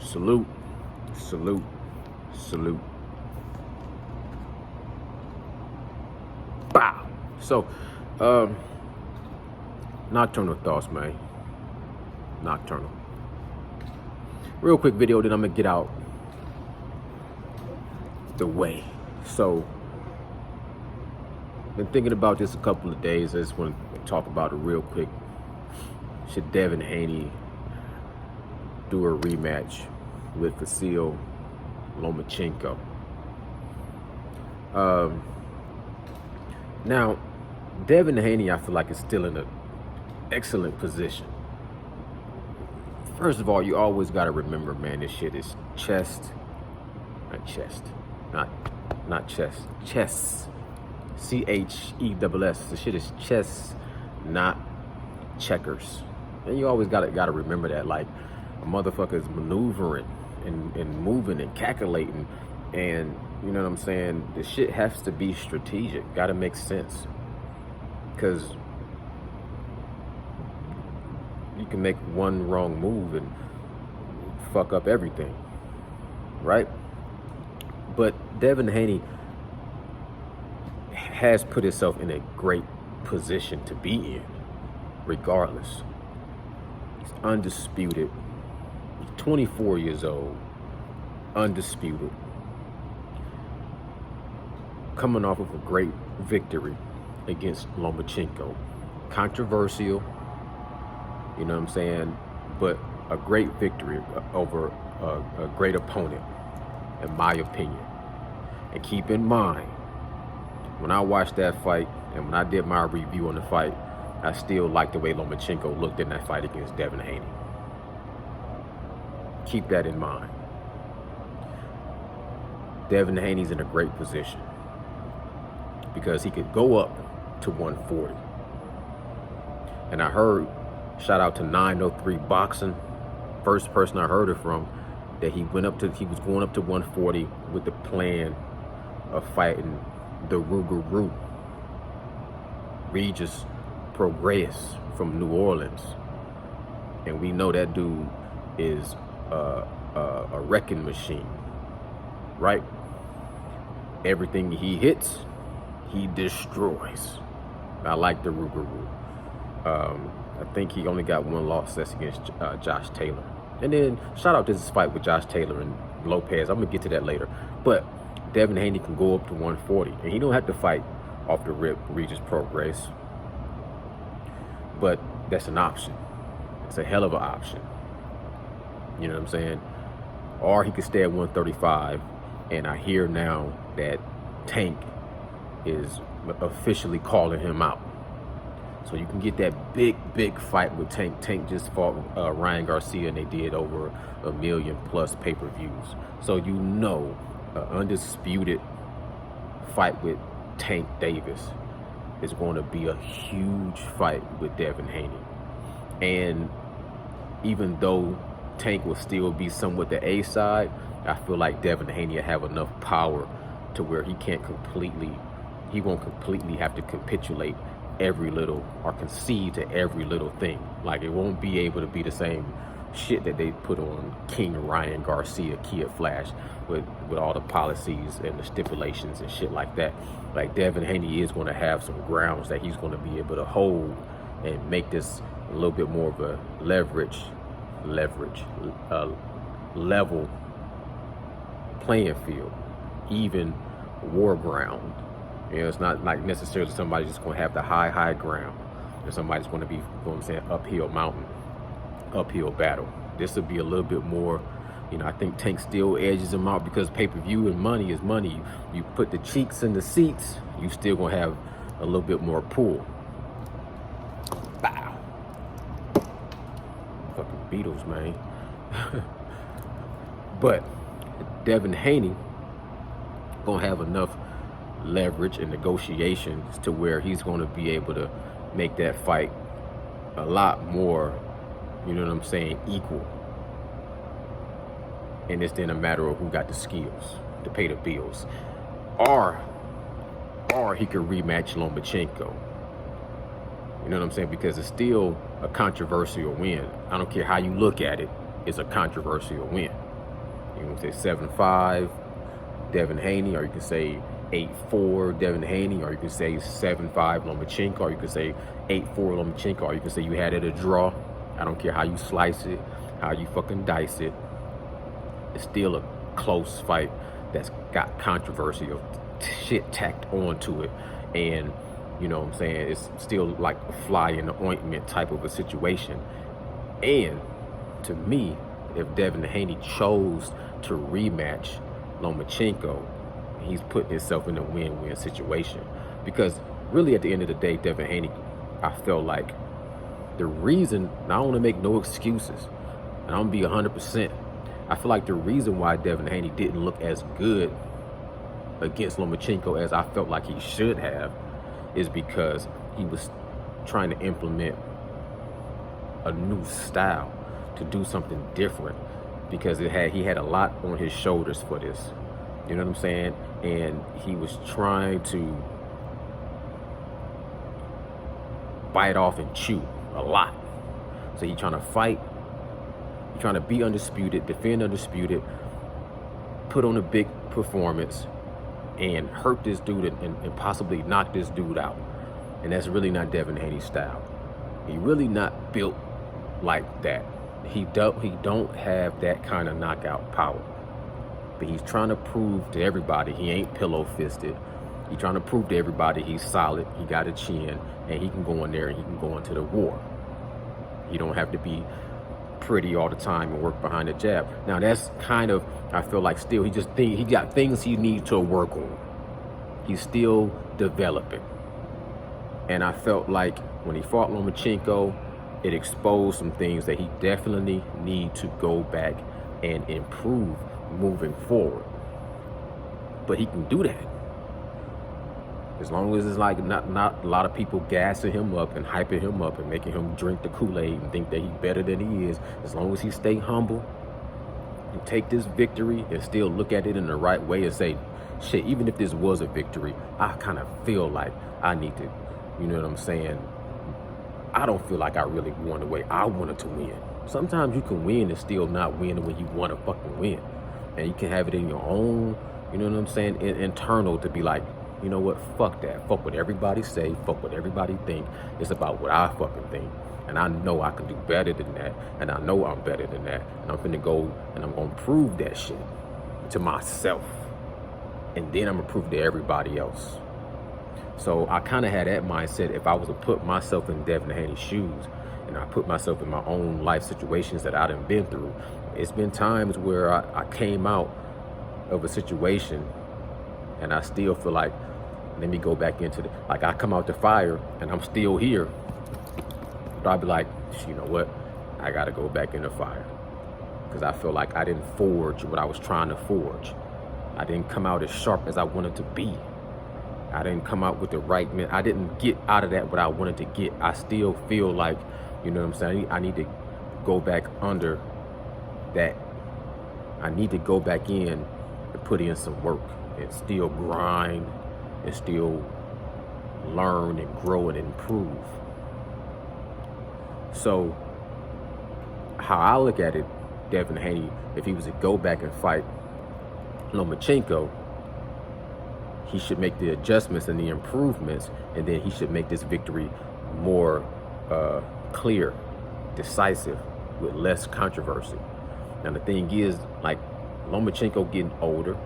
Salute, salute, salute. Bow. So, nocturnal thoughts, man. Nocturnal. Real quick video, then I'm gonna get out the way. So, been thinking about this a couple of days. I just want to talk about it real quick. Should DEVIN HANEY do a rematch with Vasil Lomachenko? Now, DEVIN HANEY, I feel like, is still in an excellent position. First of all, you always got to remember, man, this shit is chess. C-H-E-S-S. The shit is chess, not checkers. And you always gotta remember that. Like, a motherfucker is maneuvering and moving and calculating, and you know what I'm saying? The shit has to be strategic. Gotta make sense. Because you can make one wrong move and fuck up everything, right? But DEVIN HANEY has put himself in a great position to be in, regardless. He's undisputed. He's 24 years old, undisputed, coming off of a great victory against Lomachenko. Controversial, you know what I'm saying, but a great victory over a great opponent, in my opinion. And keep in mind, when I watched that fight and when I did my review on the fight, I still like the way Lomachenko looked in that fight against DEVIN HANEY. Keep that in mind. DEVIN HANEY's in a great position because he could go up to 140. And I heard, shout out to 903 Boxing, first person I heard it from, that he was going up to 140 with the plan of fighting the Rougarou, Regis Prograis from New Orleans. And we know that dude is a wrecking machine, right? Everything he hits, he destroys. I like the Rougarou. I think he only got one loss, that's against Josh Taylor. And then shout out to this fight with Josh Taylor and Lopez. I'm gonna get to that later. But DEVIN HANEY can go up to 140, and he don't have to fight off the rip Regis Prograis. But that's an option. It's a hell of an option. You know what I'm saying? Or he could stay at 135, and I hear now that Tank is officially calling him out. So you can get that big fight with Tank. Tank just fought Ryan Garcia, and they did over 1 million+ pay-per-views. So you know, an undisputed fight with Tank Davis is going to be a huge fight with DEVIN HANEY. And even though Tank will still be somewhat the A side, I feel like DEVIN HANEY will have enough power to where he won't completely have to capitulate every little or concede to every little thing. Like, it won't be able to be the same shit that they put on King Ryan Garcia, Kid Flash, with all the policies and the stipulations and shit like that. Like, DEVIN HANEY is going to have some grounds that he's going to be able to hold and make this a little bit more of a level playing field, even war ground. You know, it's not like necessarily somebody's just going to have the high ground, and somebody's going to be, you know what I'm saying, uphill mountain, uphill battle. This will be a little bit more, you know, I think Tank still edges him out because pay-per-view and money is money. You put the cheeks in the seats, you still going to have a little bit more pull. Bow. Fucking Beatles, man. But DEVIN HANEY gonna have enough leverage and negotiations to where he's going to be able to make that fight a lot more, you know what I'm saying, equal. And it's then a matter of who got the skills to pay the bills. Or he could rematch Lomachenko. You know what I'm saying? Because it's still a controversial win. I don't care how you look at it, it's a controversial win. You can say 7-5 Devin Haney, or you can say 8-4 Devin Haney, or you can say 7-5 Lomachenko, or you can say 8-4 Lomachenko, or you can say you had it a draw. I don't care how you slice it, how you fucking dice it. It's still a close fight that's got controversy of shit tacked onto it. And, you know what I'm saying, it's still like a fly in the ointment type of a situation. And to me, if Devin Haney chose to rematch Lomachenko, he's putting himself in a win-win situation. Because really at the end of the day, Devin Haney, I felt like the reason, and I don't want to make no excuses, and I'm gonna be 100%, I feel like the reason why Devin Haney didn't look as good against Lomachenko as I felt like he should have is because he was trying to implement a new style, to do something different, because he had a lot on his shoulders for this. You know what I'm saying? And he was trying to bite off and chew a lot. So he's trying to fight, he's trying to be undisputed, defend undisputed, put on a big performance, and hurt this dude and possibly knock this dude out. And that's really not Devin Haney's style. He really not built like that. He don't have that kind of knockout power. But he's trying to prove to everybody he ain't pillow fisted. He's trying to prove to everybody he's solid, he got a chin, and he can go in there and he can go into the war. He don't have to be pretty all the time and work behind the jab. Now that's kind of, I feel like still he got things he needs to work on. He's still developing. And I felt like when he fought Lomachenko, it exposed some things that he definitely need to go back and improve moving forward. But he can do that. As long as it's like not a lot of people gassing him up and hyping him up and making him drink the Kool-Aid and think that he's better than he is. As long as he stay humble and take this victory and still look at it in the right way and say, shit, even if this was a victory, I kind of feel like I need to, you know what I'm saying? I don't feel like I really won the way I wanted to win. Sometimes you can win and still not win the way you want to fucking win. And you can have it in your own, you know what I'm saying, internal, to be like, you know what, fuck that. Fuck what everybody say, fuck what everybody think. It's about what I fucking think. And I know I can do better than that. And I know I'm better than that. And I'm finna go and I'm gonna prove that shit to myself. And then I'm gonna prove to everybody else. So I kind of had that mindset. If I was to put myself in Devin Haney's shoes, and I put myself in my own life situations that I done been through, it's been times where I came out of a situation and I still feel like, let me go back into like I come out the fire and I'm still here. But I'll be like, you know what? I got to go back in the fire. Because I feel like I didn't forge what I was trying to forge. I didn't come out as sharp as I wanted to be. I didn't come out with the right, I didn't get out of that what I wanted to get. I still feel like, you know what I'm saying? I need to go back under that. I need to go back in and put in some work and still grind and still learn and grow and improve. So how I look at it, Devin Haney, if he was to go back and fight Lomachenko, he should make the adjustments and the improvements, and then he should make this victory more clear, decisive, with less controversy. Now the thing is, like, Lomachenko getting older.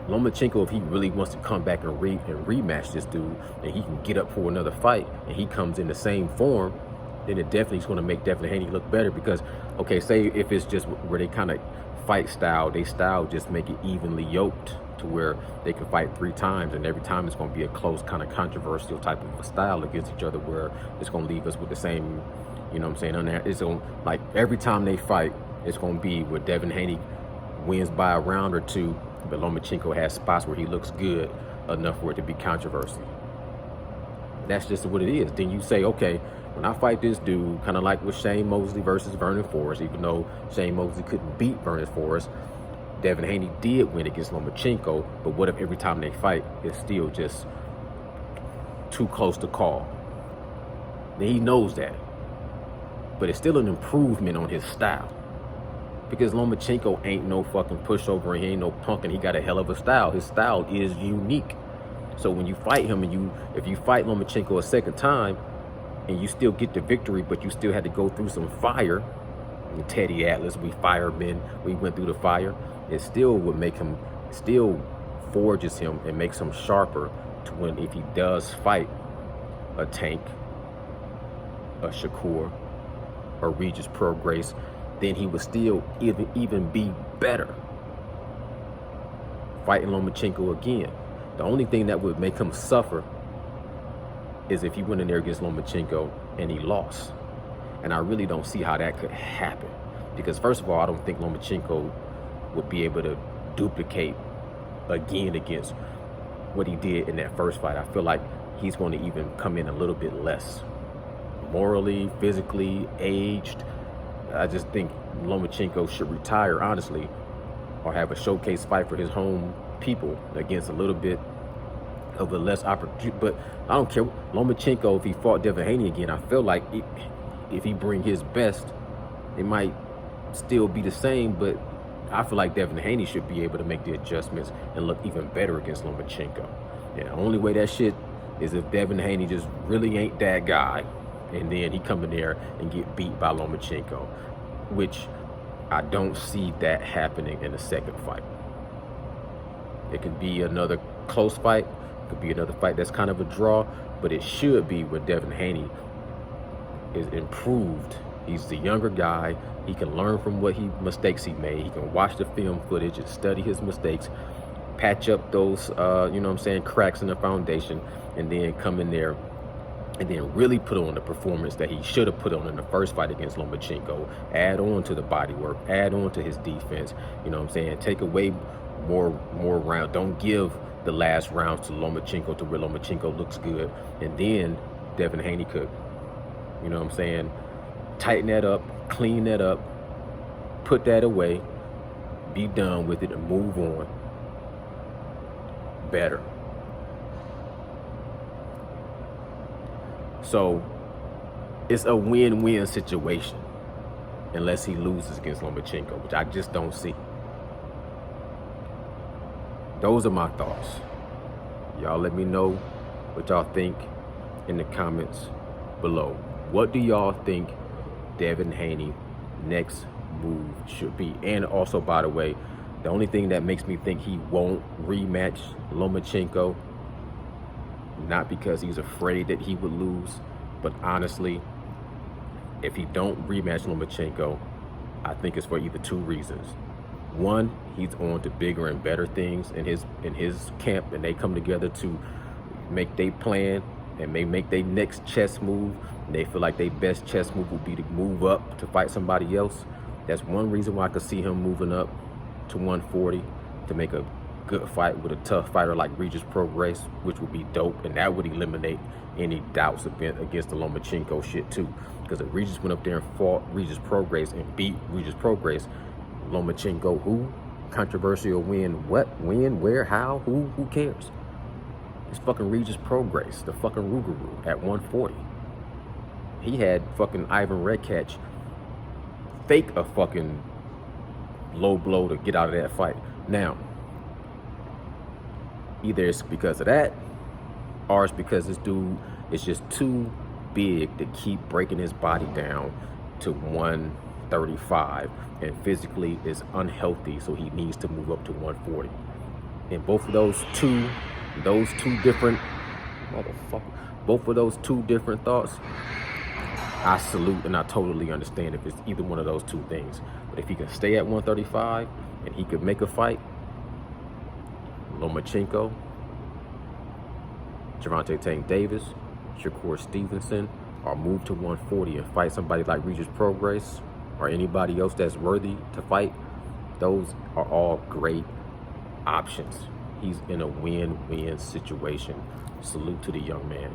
Lomachenko, if he really wants to come back and rematch this dude, and he can get up for another fight, and he comes in the same form, then it definitely is going to make Devin Haney look better. Because, okay, say if it's just where they kind of fight style, they style just make it evenly yoked to where they can fight 3 times, and every time it's going to be a close kind of controversial type of a style against each other, where it's going to leave us with the same, you know what I'm saying, it's going, like, every time they fight, it's going to be where Devin Haney wins by a round or 2, but Lomachenko has spots where he looks good enough for it to be controversy. That's just what it is. Then you say, okay, when I fight this dude, kind of like with Shane Mosley versus Vernon Forrest, even though Shane Mosley couldn't beat Vernon Forrest, Devin Haney did win against Lomachenko. But what if every time they fight, it's still just too close to call? Then he knows that. But it's still an improvement on his style. Because Lomachenko ain't no fucking pushover and he ain't no punk, and he got a hell of a style. His style is unique. So when you fight him, and if you fight Lomachenko a second time and you still get the victory, but you still had to go through some fire, and Teddy Atlas, we firemen, we went through the fire, it still would make him, still forges him and makes him sharper to when, if he does fight a Tank, a Shakur, or Regis Prograis, then he would still even be better fighting Lomachenko again. The only thing that would make him suffer is if he went in there against Lomachenko and he lost. And I really don't see how that could happen. Because first of all, I don't think Lomachenko would be able to duplicate again against what he did in that first fight. I feel like he's going to even come in a little bit less. Morally, physically, aged. I just think Lomachenko should retire, honestly, or have a showcase fight for his home people against a little bit of a less opportunity. But I don't care. Lomachenko, if he fought Devin Haney again, I feel like if he bring his best, it might still be the same, but I feel like Devin Haney should be able to make the adjustments and look even better against Lomachenko. And the only way that shit is if Devin Haney just really ain't that guy, and then he come in there and get beat by Lomachenko, which I don't see that happening in the second fight. It could be another close fight, it could be another fight that's kind of a draw, but it should be when Devin Haney is improved. He's the younger guy. He can learn from what mistakes he made. He can watch the film footage and study his mistakes, patch up those, you know what I'm saying, cracks in the foundation, and then come in there and then really put on the performance that he should have put on in the first fight against Lomachenko. Add on to the body work, add on to his defense, you know what I'm saying? Take away more rounds. Don't give the last rounds to Lomachenko to where Lomachenko looks good. And then Devin Haney could, you know what I'm saying, tighten that up, clean that up, put that away, be done with it, and move on better. So it's a win-win situation unless he loses against Lomachenko, which I just don't see. Those are my thoughts. Y'all let me know what y'all think in the comments below. What do y'all think Devin Haney next move should be? And also, by the way, the only thing that makes me think he won't rematch Lomachenko, not because he's afraid that he would lose, but honestly, if he don't rematch Lomachenko, I think it's for either two reasons. One, he's on to bigger and better things in his camp, and they come together to make their plan and may make their next chess move. And they feel like their best chess move would be to move up to fight somebody else. That's one reason why I could see him moving up to 140 to make a good fight with a tough fighter like Regis Prograis, which would be dope, and that would eliminate any doubts against the Lomachenko shit too. Because if Regis went up there and fought Regis Prograis and beat Regis Prograis, Lomachenko, who? Controversial win, what? When, where, how, who cares? It's fucking Regis Prograis, the fucking Rougarou at 140. He had fucking Ivan Redkach fake a fucking low blow to get out of that fight. Now, either it's because of that, or it's because this dude is just too big to keep breaking his body down to 135, and physically is unhealthy, so he needs to move up to 140. And both of those two different thoughts, I salute and I totally understand if it's either one of those two things. But if he can stay at 135 and he could make a fight, Lomachenko, Gervonta Tank Davis, Shakur Stevenson, or move to 140 and fight somebody like Regis Prograis or anybody else that's worthy to fight, those are all great options. He's in a win-win situation. Salute to the young man.